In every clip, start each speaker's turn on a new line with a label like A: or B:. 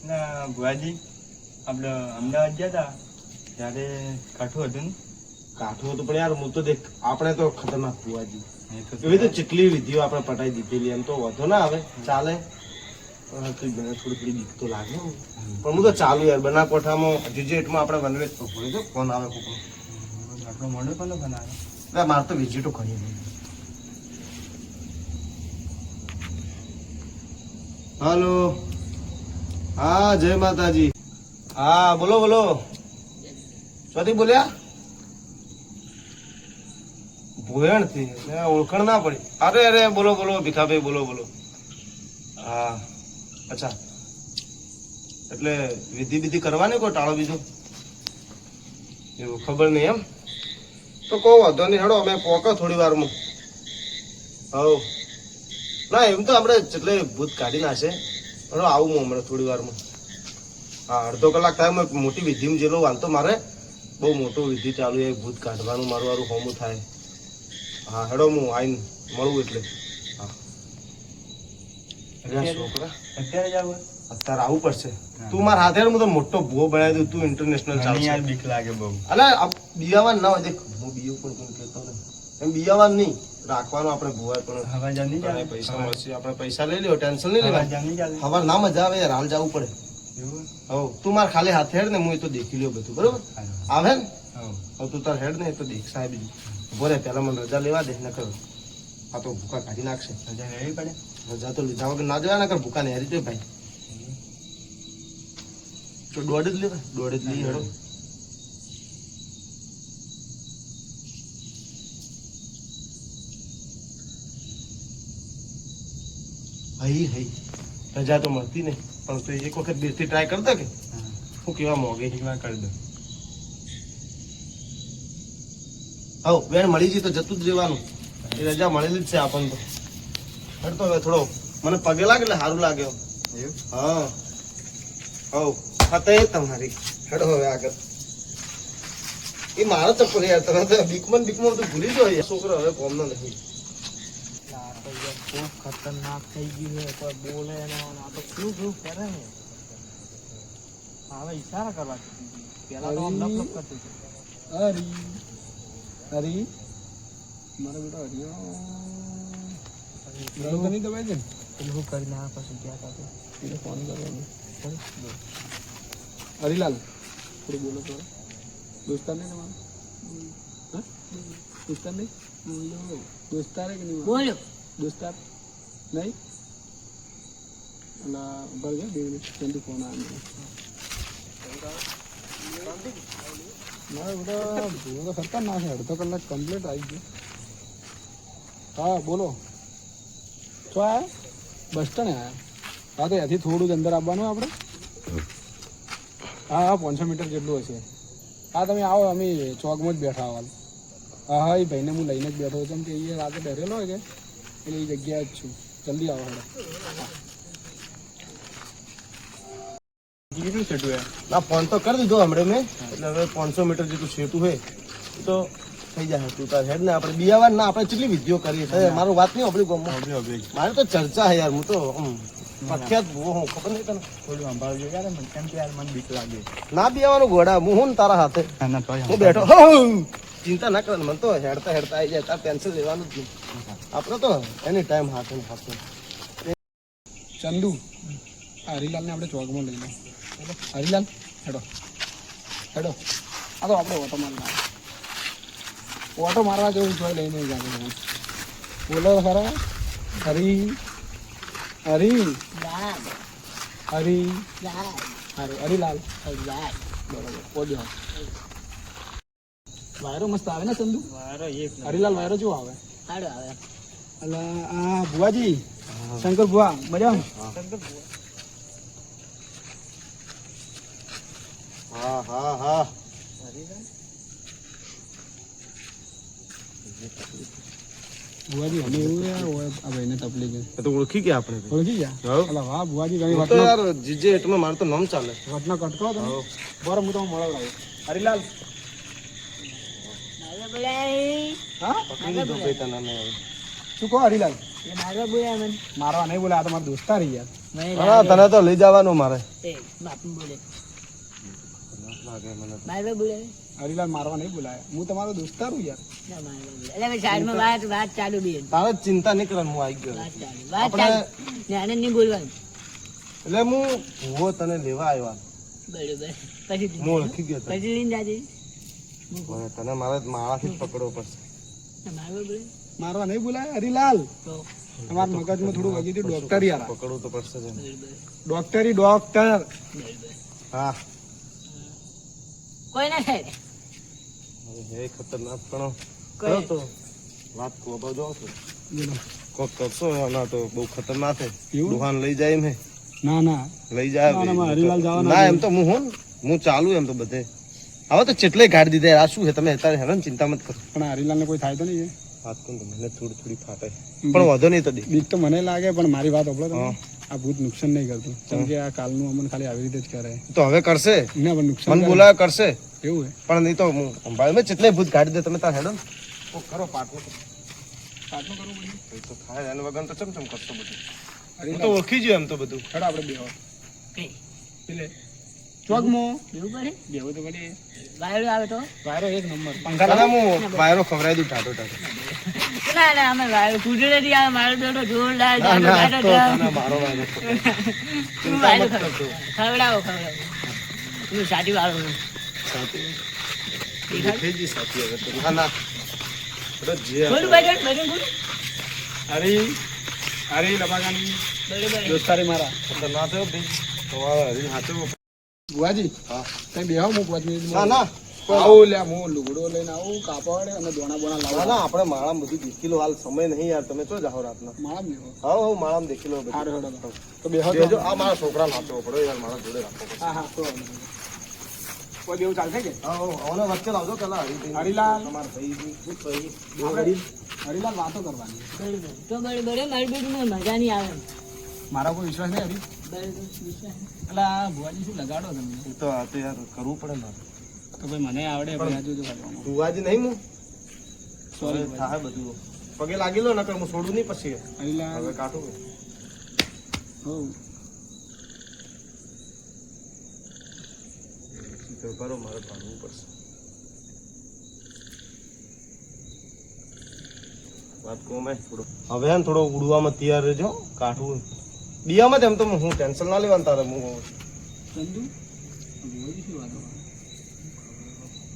A: ના ભુવાજી આપણે અમદાવાદ ગયા હતા ત્યારે કાઠું હતું ને.
B: કાઠું હતું પણ યાર હું તો દેખ આપણે તો ખતરનાક ભુવાજી એવી તો જેટલી વિધિઓ આપણે પટાઈ દીધેલી એમ તો વધો ના આવે ચાલે. થોડી થોડી બીક તો લાગે પણ હું તો ચાલુ યાર બનાસકાંઠામાં વિઝિટમાં આપણે વનવેજ તો ભૂલી દો ફોન આવે કોકનો.
A: આપણો મોડો કોનો બનાવે?
B: એટલે મારે તો વિઝિટો કરી દે. હાલો, હા જય માતાજી. હા બોલો બોલો, સ્વાતિ બોલ્યા? ભોયણ થી ઓળખણ ના પડી. અરે અરે બોલો બોલો ભીખાભાઈ, બોલો બોલો. હા અચ્છા, એટલે વિધિ વિધિ કરવાની કોઈ ટાળો બીજો એવું ખબર નહીં એમ? તો કહો વાંધો નહીં, હેડો અમે પોકો થોડી વારમાં. હવ ના એમ તો આપણે એટલે ભૂત કાઢી નાખશે. હેડો આવું હું હમણાં થોડી વારમાં. હા અડધો કલાક થાય. મોટી વિધિમાં જેલો વાંધો મારે બહુ મોટું વિધિ ચાલુ છે, ભૂત કાઢવાનું મારું વારું હોમું થાય. હા હેડો હું આવીને મળું એટલે. હા છોકરા
A: અત્યારે જ આવું?
B: અત્યારે આવવું પડશે. તું મારા હાથે હું તો મોટો ભૂવો બનાવી દઉં. તું ઇન્ટરનેશનલ ચાલશે.
A: યાર બીક લાગે બહુ.
B: અલે બિયાવાન ના હોય. દેખ હું બીયો પણ કોણ કહેતો ને એમ બિયાવાન નહીં રાખવાનું. આપણે ભૂવા પણ
A: હવા જાની ચાલે,
B: પૈસા મળશે. આપણે પૈસા લઈ લ્યો, ટેન્શન નહીં લેવા.
A: જાની ચાલે.
B: હવાર ના મજા આવે યાર, હાલ જવું પડે.
A: એવું?
B: હવ તું માર ખાલી હાથે હેડ ને હું એ તો દેખી લ્યો બધું બરોબર આવે ને. હવે તું તાર હેડ ને એ તો દેખ સાહેબ બોલે પેલા મને રજા લેવા દે. નકર આ તો ભૂકા કાઢી નાખશે.
A: રજા લેવી પડે?
B: રજા તો લીધા વગર ના જવાય. નકર ભૂકા ને હેરી દે ભાઈ. તો દોઢ જ લેવાય, દોઢ જ લઈ હેડો. હઈ હઈ રજા તો મળતી નહીં પણ તો એક વખત બેસથી ટ્રાય કરતા કે હું કેવા મોગે
A: એક વાર કરી દો.
B: હવ બેન મળી જઈ તો જતું જ રહેવાનું. એ રજા મળેલી જ છે આપણને તો. હેડ તો હવે થોડો મને પગે લાગે એટલે સારું લાગે.
A: એવું?
B: હા હવ ફતે તમારી. હેડો હવે આગળ. એ મારો ચપ્પલ યાર તમે તો બીકમન બીકમન તો ભૂલી જો છોકરો હવે કોમનો નથી.
C: ખૂબ ખતરનાક થઈ ગયું છે. કોઈ બોલે ને આ તો શું શું કરે ને. હવે ઈશારા કરવા પેલા તો આમ લપ લપ કરતું હતું.
D: હરી હરી મારો બેટો હરિયો તો નહીં દબાઈ દે ને.
C: પેલું કરી ના પછી ગયા હતા
D: એને ફોન કરવાનો. હરીલાલ થોડું બોલો તો. દોસ્તાર નહીં તમારો? હા દોસ્તાર નહીં? દોસ્તાર કે નહીં?
C: બોલ્યો
D: દોસ્તાર નહીં? એટલે ઉભા ગયા 2 મિનિટ જલ્દી ફોન આવ્યો. મારા બેટા ભૂલો તો ખતર ના છે. અડધો કલાક કમ્પ્લીટ આવી ગયો. હા બોલો શું આવ્યા? બસ સ્ટેન્ડ આવ્યા? હા તો ત્યાંથી થોડું જ અંદર આવવાનું આપણે. હા હા 500 મીટર જેટલું હશે. હા તમે આવો, અમે ચોકમાં જ બેઠા હાલ. હા હા એ ભાઈને હું લઈને જ બેઠો છું. કેમ કે એ રાતે બેઠેલો હોય કે એટલે એ જગ્યાએ જ છું. જલ્દી આવો હેડો.
A: કેટલું છેટું યાર?
B: ના ફોન તો કરી દીધો હમણાં મેં. એટલે હવે 500 મીટર જેટલું છેટું હોય તો થઈ જાય. તું તાર હેડ ને આપણે બિયાવાન ના આપણે કેટલી વિધિઓ કરીએ. મારું વાત નહીં આપણી ગામમાં. મારે તો ચર્ચા છે યાર. હું તો પ્રખ્યાત ભૂવો હું ખબર નહીં તને.
A: થોડું સંભાળજો યાર. કેમ કે યાર મને બીક લાગે.
B: ના બિયાવાનું ઘોડા હું હું ને તારા હાથે
A: ના તો
B: હું બેઠો. ચિંતા ના કરે. મને તો હેડતા હેડતા આવી જાય. તાર ટેન્શન લેવાનું જ નહીં. આપણે તો એની ટાઈમ હાથે ને હાથે.
D: ચંદુ હરીલાલને આપણે ચોકમાં લઈ લઈએ. હરીલાલ હેડો હેડો. આ તો આપણે ઓટો મારવા ઓટો મારવા જેવું જોઈ લઈને જાગે. બોલો ખરા હરી હરી હરી હારું હરીલાલ બરોબર પોજો. વાયરો મસ્ત આવે ને ચંદુ? હરીલાલ વાયરો કેવો આવે?
C: સારું આવે.
D: એટલે આ ભુવાજી શંકર ભુવા મજામાં?
B: હા હા હા
D: ભુવાજી અમે એવું યાર આ ભાઈને તકલીફ છે.
B: તો ઓળખી ગયા આપણે.
D: ઓળખી ગયા? એટલે વાહ ભુવાજી તમે
B: તો યાર જીજે એટલે મારે તો નામ ચાલે.
D: વટનો કટકો તમે બરો હું તમને મળાવ. હરીલાલ હા
B: પકડી લીધો ભાઈ તને હવે.
D: શું કહો હરીલાલ?
C: એ મારો બોલ્યા મને.
D: મારવા નહીં બોલે. આ તો મારા દોસ્તાર યાર.
E: મને
B: હા
E: લાગે.
B: તને તો લઈ જવાનું મારે
E: એ, બાપુ બોલે.
B: લાગે મને
E: મારવા બોલે.
D: હરીલાલ મારવા નહીં બોલાયા, હું તમારો દોસ્તાર હું યાર.
E: ના, મારવા બોલે. એટલે મેં સાઈડમાં વાત ચાલુ બી હતી.
B: તારે ચિંતા નહીં કરવાની, હું આવી ગયો
E: વાત ચાલુ. વાત
B: આપણે
E: ચાલુ. ને આને નહીં બોલવાનું.
B: એટલે હું ભૂવો તને લેવા આવ્યા
E: બરોબર. પછી
B: હું ઓળખી ગયો તને.
E: પછી લઈને જાજે.
B: હવે તને મારે મારાથી જ પકડવો પડશે
E: ના, મારવા બોલે.
D: મારવા નહીં બોલાયા હરીલાલ,
E: તો
D: તમારા મગજમાં થોડું વગી ગયું. ડોક્ટર યાર,
B: પકડવું તો પડશે જ એમ.
E: બરોબર.
D: ડોક્ટરી ડોક્ટર.
E: બરોબર.
B: હા
E: કોઈ ના થાય.
B: હવે એ ખતરનાક પણ
E: કોઈ-
B: કરો તો વાત કોબા જો તો
D: બોલો.
B: કોક કરશો ના તો બહુ ખતરનાક છે.
D: એવું?
B: દુકાન લઈ જાય એમ હે
D: ના ના
B: લઈ જાય
D: ના, ના, મારે હરિલાલ જવાના
B: ના
D: છે.
B: એમ તો હું હું હું ચાલુ એમ તો બધે હવે તો ચેટલે ગાડી દીધા યાર. આ શું છે તમે અત્યારે હેરાન ચિંતા મત કરો.
D: પણ હરીલાલને કોઈ થાય તો નહીં.
B: વાત કોણ તો મને થોડી થોડી ફાટે પણ વધો નહીં તો દે.
D: બીક તો મને લાગે, પણ મારી વાત સાંભળો તમે.
B: હા.
D: આ ભૂત નુકસાન નહીં કરતું, કેમ કે આ કાલનું અમન ખાલી આવી રીતે જ કરે.
B: તો હવે કરશે
D: ના પણ નુકસાન
B: મને
D: કરે.
B: બોલાવે કરશે
D: એવું હે.
B: પણ નહીં તો હું સંભાળ મેં ચેટલે ભૂત ગાડી દે તમે તાર હેડો ને. કોક કરો પાટલું
D: પાછું કરવું પડે.
B: કઈ તો થાય એના વગર તો ચમચમ કરશો બધું. હું
D: હરીલાલ,
B: તો ઓળખી ગયો એમ તો બધું.
D: હેડો આપણે બેહો.
E: કઈ?
D: પેલે ચોકમાં
E: એવું પડે?
D: બેહો તો પડે.
E: વાયરો આવે તો?
D: વાયરો એક નંબર. પંખા
B: તને
D: લાવો.
B: હું વાયરો ખવડાવી દઉં ટાટો ટાટો.
E: ના, ના, અમે વાયરો કુદરતી આવે. મારો બેટો જોરદાર
B: ના,
E: જાડો
B: ના,
E: જાડો
B: તો
E: જાડો.
B: તને મારો વાયરો ચિંતા
E: વાયરો
B: મત કરતો.
E: ખવડાવો, ખવડાવો. હું સાટી વાળો છું.
B: સાથી.
E: દેખાય?
B: થઈ ગઈ સાથી હવે તો. ના ના અરે જે
E: બોલું ભાઈ, ભાઈ, બોલું.
D: હરી હરી લબાગાની
E: બરોબર.
D: દોસ્તારી મારા.
B: ખતરનાક થયો ભાઈ. તમારે હરીને હાચવવો.
D: બુઆજી
B: હા.
D: તમે બેહો, હું 5 મિનિટ
B: ના ના
D: આવું લ્યા, હું લુગડો લઈને આવું, કાપડ અને દોણા બોણા
B: ના
D: લાવું.
B: ના આપણે માળામાં બધું દેખી લો. હાલ સમય નહીં યાર. તમે તો જાઓ રાતના.
D: મારા બેહો.
B: હા હા માળામાં દેખી લો બધું.
D: હારું હેડો. તો બેહો તો.
B: બેજો. આ મારા છોકરા નાચવો પડે યાર. મારા જોડે રાખવો પડે.
D: હા હા તો કોઈ બેવું ચાલશે કે?
B: હા હવે વચ્ચે લાવજો પેલા હરીભાઈ.
D: હરીલાલ.
B: તમારા ભાઈ શું ભાઈ
D: આપણે હરીલાલ વાતો કરવાની.
E: બરોબર. તો બરોબર. મારી બેટીને મજા નહીં આવે.
D: મારા કોઈ વિશ્વાસ નહીં હરી.
E: બરોબર. વિશ્વાસ.
D: એટલે આ ભુવાજી શું લગાડો તમને?
B: એ તો આ તો યાર કરવું પડે મારે.
D: તો ભાઈ મને આવડે, પણ આજુ જો
B: તું નહીં હું
D: સોરી
B: થાય બધું પગે લાગી લો નકર હું છોડું નહીં પછી
D: હરીલાલ.
B: હવે કાઢું
D: હો
B: તો કરો મારે કાઢવું પડશે. વાત કહું મેં થોડો હવે એમ થોડો ઉડવામાં તૈયાર રહેજો. કાઢવું બીયામાં તેમ તો હું ટેન્શન ના લેવાનું તારે. હું
D: ચંદુ ભુવાજી શું વાતો કરો?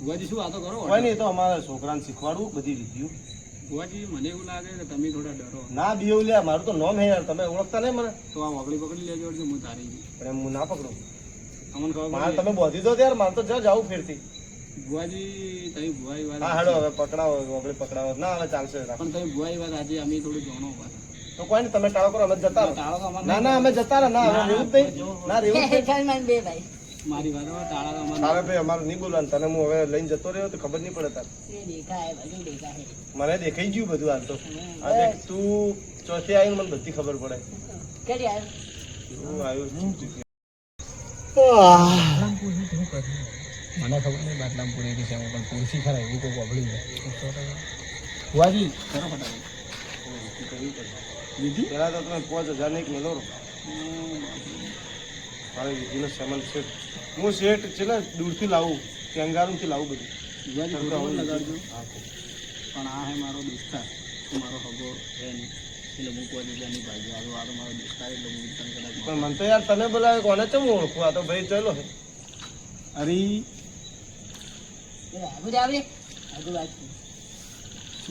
D: ભુવાજી શું વાતો કરો?
B: કોઈ નહીં એ તો અમારા છોકરાને શીખવાડવું બધી રીતિયું.
D: ભુવાજી મને એવું લાગે કે તમે થોડા ડરો.
B: ના બીવ લે મારું તો નોમ હે યાર. તમે ઓળખતા નહીં મને
D: તો આ વગડી પકડી લેજો એટલે હું તારી ગઈ.
B: પણ એમ હું ના પકડું.
D: અમને ખબર
B: મારે
D: પડી.
B: તમે બોધી દો યાર. મારે તો જ્યાં જાવું ફેરથી.
D: ભુવાજી તમે ભુવાઈ વાત
B: હા હેડો હવે પકડાવો ઓગળી પકડાવો. ના હવે ચાલશે રાખો.
D: પણ તમે ભુવાઈ વાત આજે અમે થોડું જાણો પાછા.
B: તો કોઈ નહીં તમે ટાળો કરો અમે જતા રહો.
D: ટાળો તો અમારે
B: ના ના અમે જતા રહો. ના હવે રહેવું જ નહીં. ના રહેવું જ નહીં.
E: ચાલ મારી બે ભાઈ.
D: મારી વાત હવે ટાળા તો અમારે
B: હવે ભાઈ અમારે નહીં બોલવાનું. તને હું હવે લઈને જતો રહ્યો તો ખબર નહીં પડે તારે.
E: એ દેખાય, બધું દેખાય.
B: મને દેખાઈ ગયું બધું હાલ તો. આજે તું ચોથી આવીને મને બધી ખબર પડે.
E: કરી આવ.
B: તું આવ્યો છું.
D: મને ખબર નહીં બાટલામ પૂરી છે પણ પૂરસી ખરા એવું કોઈ વાપરી જાય. ભુવાજી કરો ફટાફટ. દીદી
B: પેલા તો તમે 5000 નહીં મેલો રહો. મારે વિધિનો સામાન શેઠ હું શેઠ છે ને દૂરથી લાવું કેંગારુથી લાવું બધું.
D: ભુવાજી ફોટો લગાડજો.
B: હા,
D: પણ આ હે મારો દોસ્તાર, તો મારો હગો છે નહીં એટલે મૂકવા દીધાની ભાઈ આ તો મારો દોસ્તાર એટલે હું તને કદાચ
B: પણ મને તો યાર તને બોલાવે કોને ચમ ઓળખું. આ તો ભાઈ ચલો હે.
D: અરી
E: એ આગળ આવજે. આગળ વાત કર.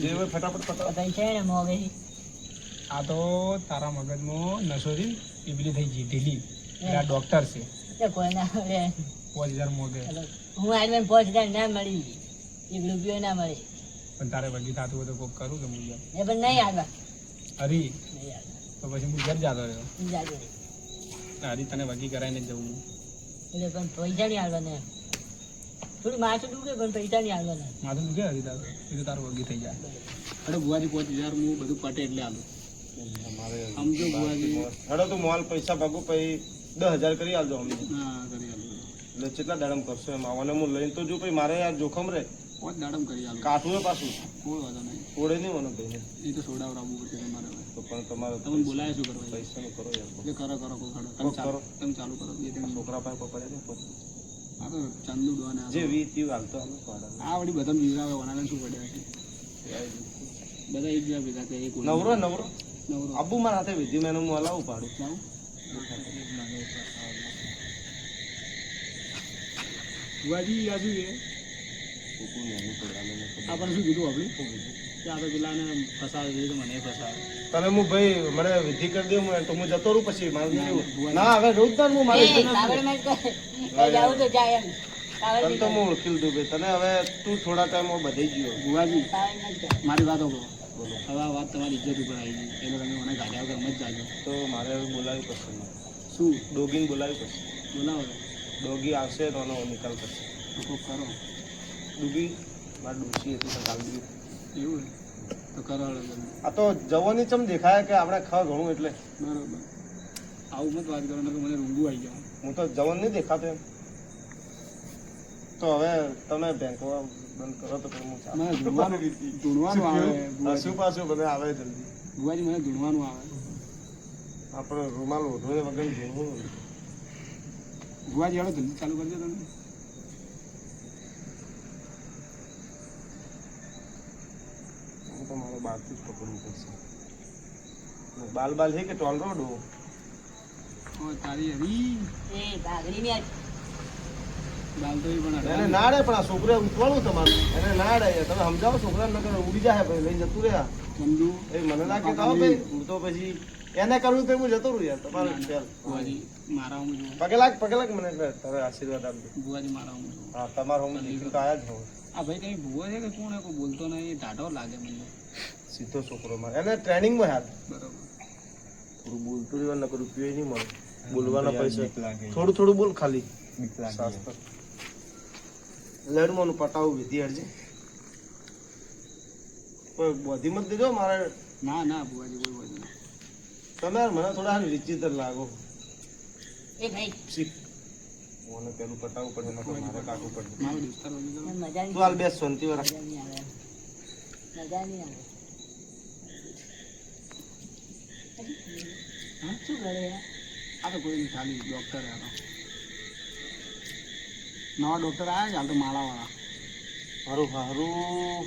B: જે હોય ફટાફટ ફટાફટ.
E: તઈ છે ને મોગે.
D: આ તો તારા મગજમાં નસોરી પીપલી થઈ ગઈ ઢીલી. એટલે આ ડોક્ટર છે.
E: એ કોઈ ના મળે.
D: 5000 મોગે
E: હું આઈને 5000 ના મળી. એક રૂપિયો ના મળે.
D: પણ તારે વગી થતું હોય તો કોક કરું કે હું યાર.
E: એ પણ નહીં આવવા.
D: હરી
E: નહીં આવવા.
D: તો પછી હું ઘર જાતો રહ્યો.
E: ઈ જાજો.
D: હરી તને વગી કરાવીને જ જવું.
E: એટલે પણ પૈસા નહીં આવવા ને. થોડી માથું દુખે પણ પૈસા નહીં આવવા ને.
D: માથું દુખે હરી તારું એ તો તારું વગી થઈ જાય. અરે ભુવાજી 5000 હું બધું પટે એટલે આલું. સમજો ભુવાજી.
B: હેડો તું મોલ પૈસા ભાગું પછી 10000 કરી આલજો અમને.
D: હા કરી આલું.
B: એટલે કેટલા દાડમ કરશો એમ આવવાને હું લઈને તો જો પછી મારે યાર જોખમ રે.
D: 5 દાડમ કરી આલું.
B: કાઠું હે પાછું.
D: કોઈ વાંધો નહીં.
B: ઓળે નહીં મને ભાઈને
D: એ તો સોડાવડાવવું પડશે તમારે હવે.
B: તો પણ તમારે
D: તમે બોલાય શું કરવા
B: પૈસાનું કરો યાર
D: એટલે કરો કરો કોઈ ખડો
B: કરો,
D: તમે ચાલુ
B: કરો.
D: તમે ચાલુ કરો બે ત્રણ
B: છોકરા પાસે પકડે ને પછી
D: આ તો ચંદુ ડોન આ
B: જે
D: તો.
B: 20 30 હાલતો આનું પાડા
D: આ વળી બધા જીવરાવે વનાને શું પડ્યા છે બધા એક બીજા ભેગા છે એક
B: નવરો નવરો
D: નવરો
B: આબુ મારા હાથે વિધિ મેનું હું હલાવું પાડું
D: જાઉં ભુવાજી આ શું છે આપણને શું કીધું આપણે કે આ તો પેલાને ફસાવે છે તો મને ફસાવે
B: તને હું ભાઈ મને વિધિ કરી દઉં તો હું જતો રહું પછી મારું નહીં એવું. ના હવે રોજ દાન હું મારી વિધિ નથી.
E: કાવડમાં જાવું તો જાય એમ કાવડ
B: તને તો હું ઓળખી લીધું ભાઈ તને હવે તું થોડા ટાઈમ બધી ગયો
D: ભુવાજી
E: કાવડમાં જ જાય
D: મારી વાત સાંભળો
B: બોલો
D: હવે આ વાત તમારી ઇજ્જત ઉપર આવી ગઈ એટલે તમે મને ગાળ્યા વગર મત જાજો
B: તો મારે હવે બોલાવી પડશે મારે.
D: શું
B: ડોગીને બોલાવી પડશે
D: બોલાવો
B: ડોગી આવશે તો એનો નિકાલ કરશે
D: તો કોક કરો
B: ડોગી મારી ડોસી હતી તો કાલ બી
D: એવું ને? તો કરો હવે જલ્દી.
B: આ તો જવાની ચમ દેખાય કે આપણે ખા ઘણું એટલે
D: બરોબર આવું મત વાત કરો નકર મને રૂંગું આવી જાય
B: હું તો જવાન નહીં દેખાતો એમ તો હવે તમે બેંકમાં બંધ કરો તો પછી હું ચાલું.
D: મને ધૂણવાનું આવે
B: હસું પાછું બધા આવે જલ્દી
D: ભુવાજી મને ધૂણવાનું આવે
B: આપણે રૂમાલ ઓઢવે વગર જોવું
D: ભુવાજી હાલો જલ્દી ચાલુ કરજો તમે
B: હું તો મારો બારથી જ પકડવું પડશે બાલ બાલ છે કે ટોલ રોડ
D: ઓ તારી હરી
E: એ ભાગડીની આ
D: દાલ તો એ પણ
B: એને
D: હટાવી.
B: ના ડે પણ આ છોકરે ઉતવાળું તમારું એને ના ડે તમે સમજાવો છોકરા નકર ઉડી જાય ભાઈ લઈને જતું રહ્યા
D: ચંદુ
B: એ મને ના કહેતા હો ભાઈ હું તો પછી એને કરવું તો હું જતો રહું યાર તમારે ચાલ
D: ભુવાજી મારા હું છું
B: પગે લાગ મને એટલે તમે આશીર્વાદ આપજો
D: ભુવાજી મારા હું છું
B: હા તમારો હું દીકરી તો આયા જ હોઉં
D: આ ભાઈ કઈ ભુવા છે કે કોણ છે કોઈ બોલતો નહીં ઢાઢો લાગે મને
B: સીધો છોકરો મારે એને ટ્રેનિંગમાં યાર
D: બરોબર
B: થોડું બોલતું રહેવાનું નકર રૂપિયો નહીં મળે બોલવાના પૈસા
A: બીક લાગે.
B: થોડું થોડું બોલ ખાલી
A: બીક લાગે.
B: શાસ્ત્ર લેડમાંનું પટાવું વિધિ હરજે કોઈ બધી મત દેજો મારે
D: ના ના ભુવાજી કોઈ બોલ નહીં
B: તમે યાર મને થોડા હારી વિચિત્ર લાગો
E: એ ભાઈ
B: શીખ મને પેલું પટાવવું પડે નકર મારે કાઢવું પડે
D: મારો દોસ્તાર બોલી ગયો
E: મજા
B: તું હાલ બેસ શાંતિ વાળા
E: નહીં આવે મજા નહીં આવે
D: હા
E: શું કરે યાર?
D: આ તો કોઈ નહીં ખાલી ડોક્ટર હતો નવા ડોક્ટર આવ્યા કે હાલ તો માળાવાળા
B: મારું હારું